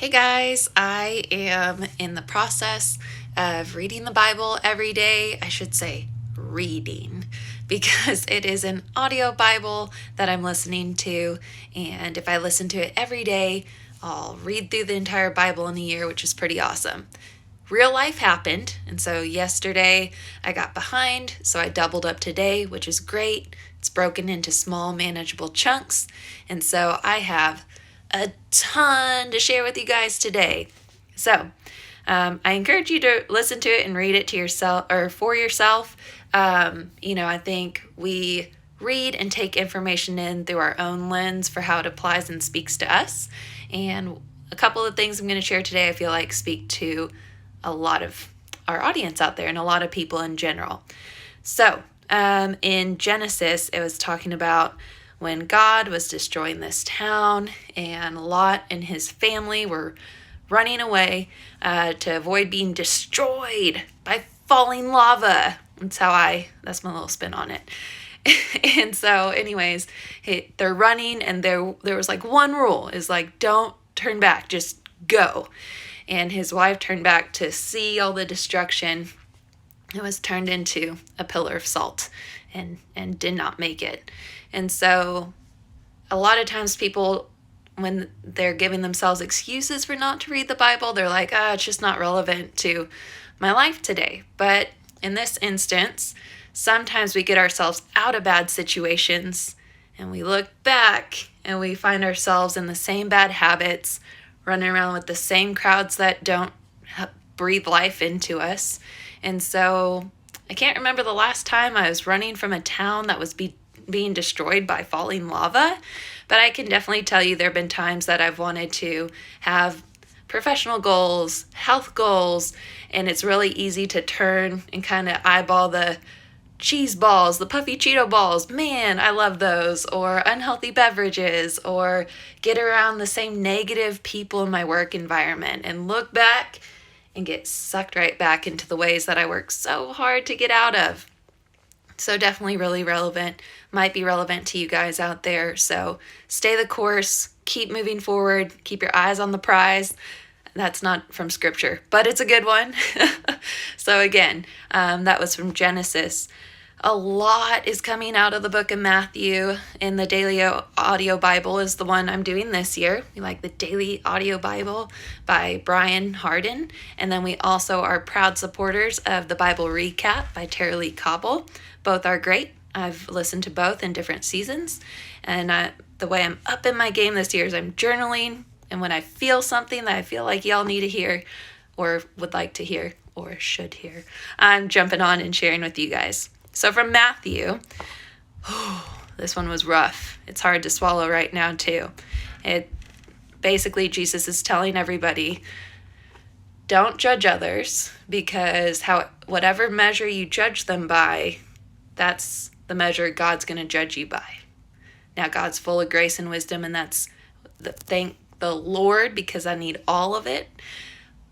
Hey guys, I am in the process of reading the Bible every day. I should say reading, because it is an audio Bible that I'm listening to. And if I listen to it every day, I'll read through the entire Bible in a year, which is pretty awesome. Real life happened, and so yesterday I got behind, so I doubled up today, which is great. It's broken into small, manageable chunks, and so I have a ton to share with you guys today. So, I encourage you to listen to it and read it to yourself or for yourself. I think we read and take information in through our own lens for how it applies and speaks to us. And a couple of things I'm going to share today I feel like speak to a lot of our audience out there and a lot of people in general. So, in Genesis, it was talking about when God was destroying this town, and Lot and his family were running away to avoid being destroyed by falling lava. That's my little spin on it. And so, anyways, they're running, and there was like one rule is like, don't turn back, just go. And his wife turned back to see all the destruction. It was turned into a pillar of salt and did not make it. And so a lot of times people, when they're giving themselves excuses for not to read the Bible, they're like, it's just not relevant to my life today. But in this instance, sometimes we get ourselves out of bad situations and we look back and we find ourselves in the same bad habits, running around with the same crowds that don't breathe life into us. And so I can't remember the last time I was running from a town that was being destroyed by falling lava, but I can definitely tell you there have been times that I've wanted to have professional goals, health goals, and it's really easy to turn and kind of eyeball the cheese balls, the puffy Cheeto balls, man, I love those, or unhealthy beverages, or get around the same negative people in my work environment and look back and get sucked right back into the ways that I work so hard to get out of. So definitely really relevant, might be relevant to you guys out there. So stay the course, keep moving forward, keep your eyes on the prize. That's not from scripture, but it's a good one. So again, that was from Genesis. A lot is coming out of the book of Matthew, and the Daily Audio Bible is the one I'm doing this year. We like the Daily Audio Bible by Brian Hardin. And then we also are proud supporters of the Bible Recap by Tara-Leigh Cobble. Both are great. I've listened to both in different seasons. And the way I'm up in my game this year is I'm journaling. And when I feel something that I feel like y'all need to hear or would like to hear or should hear, I'm jumping on and sharing with you guys. So from Matthew, this one was rough. It's hard to swallow right now too. Basically, Jesus is telling everybody, don't judge others, because whatever measure you judge them by, that's the measure God's going to judge you by. Now, God's full of grace and wisdom, and thank the Lord, because I need all of it.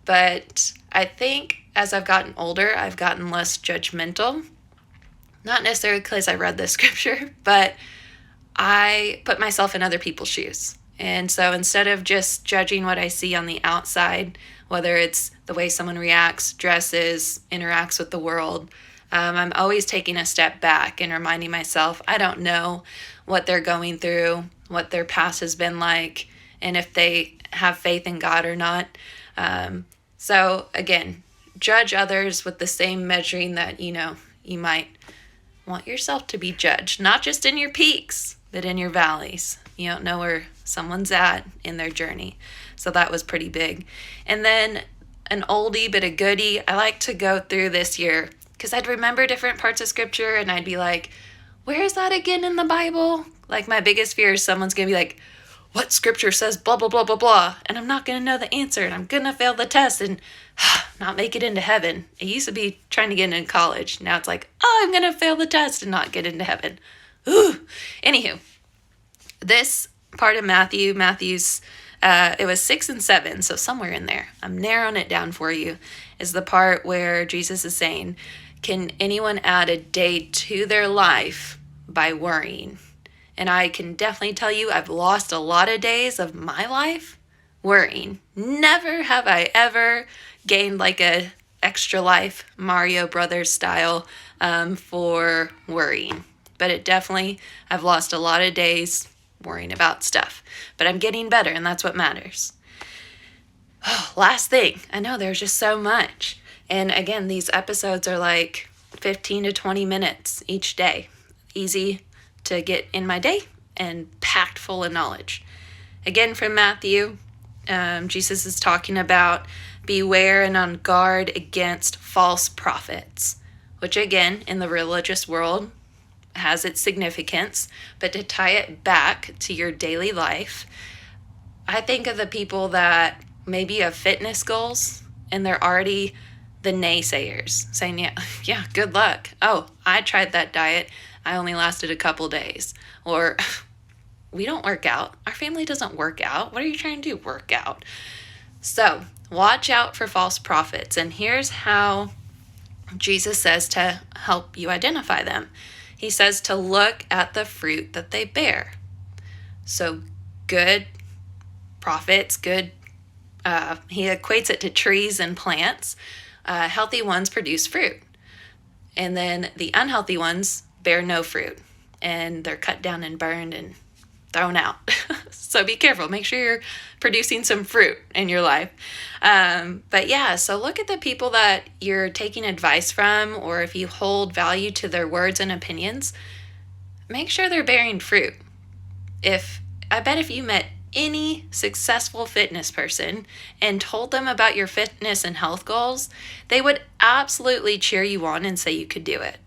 But I think as I've gotten older, I've gotten less judgmental. Not necessarily because I read this scripture, but I put myself in other people's shoes. And so instead of just judging what I see on the outside, whether it's the way someone reacts, dresses, interacts with the world, I'm always taking a step back and reminding myself, I don't know what they're going through, what their past has been like, and if they have faith in God or not. So again, judge others with the same measuring that, you might want yourself to be judged, not just in your peaks, but in your valleys. You don't know where someone's at in their journey. So that was pretty big. And then an oldie but a goodie I like to go through this year, because I'd remember different parts of scripture and I'd be like, where is that again in the Bible? Like, my biggest fear is someone's going to be like, what scripture says blah, blah, blah, blah, blah, and I'm not going to know the answer, and I'm going to fail the test and not make it into heaven. It used to be trying to get into college. Now it's like, I'm going to fail the test and not get into heaven. Ooh. Anywho, this part of Matthew's, it was 6 and 7, so somewhere in there, I'm narrowing it down for you, is the part where Jesus is saying, can anyone add a day to their life by worrying? And I can definitely tell you I've lost a lot of days of my life worrying. Never have I ever gained like a extra life, Mario Brothers style, for worrying. But it definitely, I've lost a lot of days worrying about stuff. But I'm getting better, and that's what matters. Oh, last thing. I know there's just so much. And again, these episodes are like 15 to 20 minutes each day. Easy to get in my day and packed full of knowledge. Again, from Matthew, Jesus is talking about beware and on guard against false prophets, which again, in the religious world, has its significance. But to tie it back to your daily life, I think of the people that maybe have fitness goals and they're already the naysayers saying, yeah, good luck. Oh, I tried that diet. I only lasted a couple days. Or we don't work out. Our family doesn't work out. What are you trying to do? Work out. So watch out for false prophets. And here's how Jesus says to help you identify them. He says to look at the fruit that they bear. So good prophets, good, he equates it to trees and plants. Healthy ones produce fruit. And then the unhealthy ones bear no fruit. And they're cut down and burned and thrown out. So be careful. Make sure you're producing some fruit in your life. But yeah, so look at the people that you're taking advice from, or if you hold value to their words and opinions, make sure they're bearing fruit. I bet if you met any successful fitness person and told them about your fitness and health goals, they would absolutely cheer you on and say you could do it.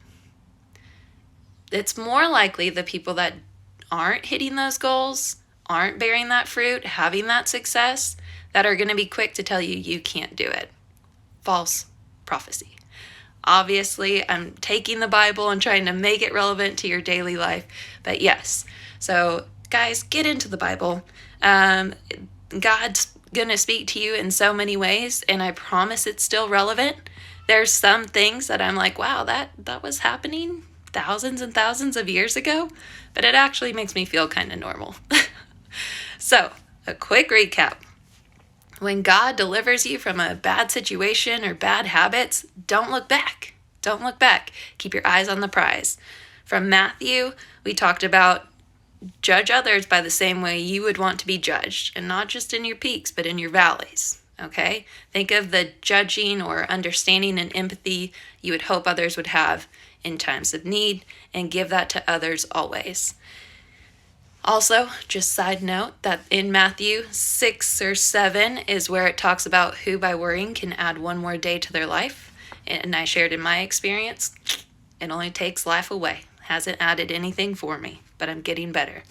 It's more likely the people that aren't hitting those goals, aren't bearing that fruit, having that success, that are going to be quick to tell you you can't do it. False prophecy. Obviously, I'm taking the Bible and trying to make it relevant to your daily life, but yes. So guys, get into the Bible. God's going to speak to you in so many ways, and I promise it's still relevant. There's some things that I'm like, wow, that was happening thousands and thousands of years ago, but it actually makes me feel kind of normal. So, a quick recap. When God delivers you from a bad situation or bad habits, don't look back. Don't look back. Keep your eyes on the prize. From Matthew, we talked about judge others by the same way you would want to be judged, and not just in your peaks, but in your valleys. Okay? Think of the judging or understanding and empathy you would hope others would have in times of need, and give that to others always. Also, just side note that in Matthew 6 or 7 is where it talks about who by worrying can add one more day to their life. And I shared in my experience, it only takes life away. Hasn't added anything for me, but I'm getting better.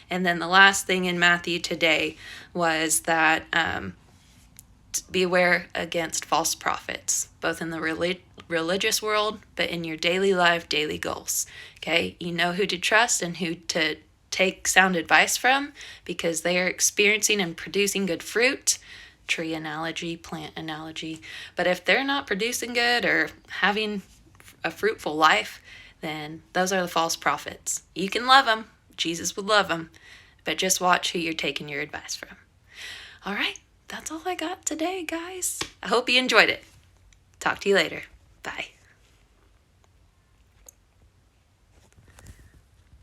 And then the last thing in Matthew today was that beware against false prophets, both in the religious world, but in your daily life, daily goals. Okay, you know who to trust and who to take sound advice from, because they are experiencing and producing good fruit. Tree analogy, plant analogy. But if they're not producing good or having a fruitful life, then those are the false prophets. You can love them. Jesus would love them. But just watch who you're taking your advice from. All right, that's all I got today, guys. I hope you enjoyed it. Talk to you later. Bye.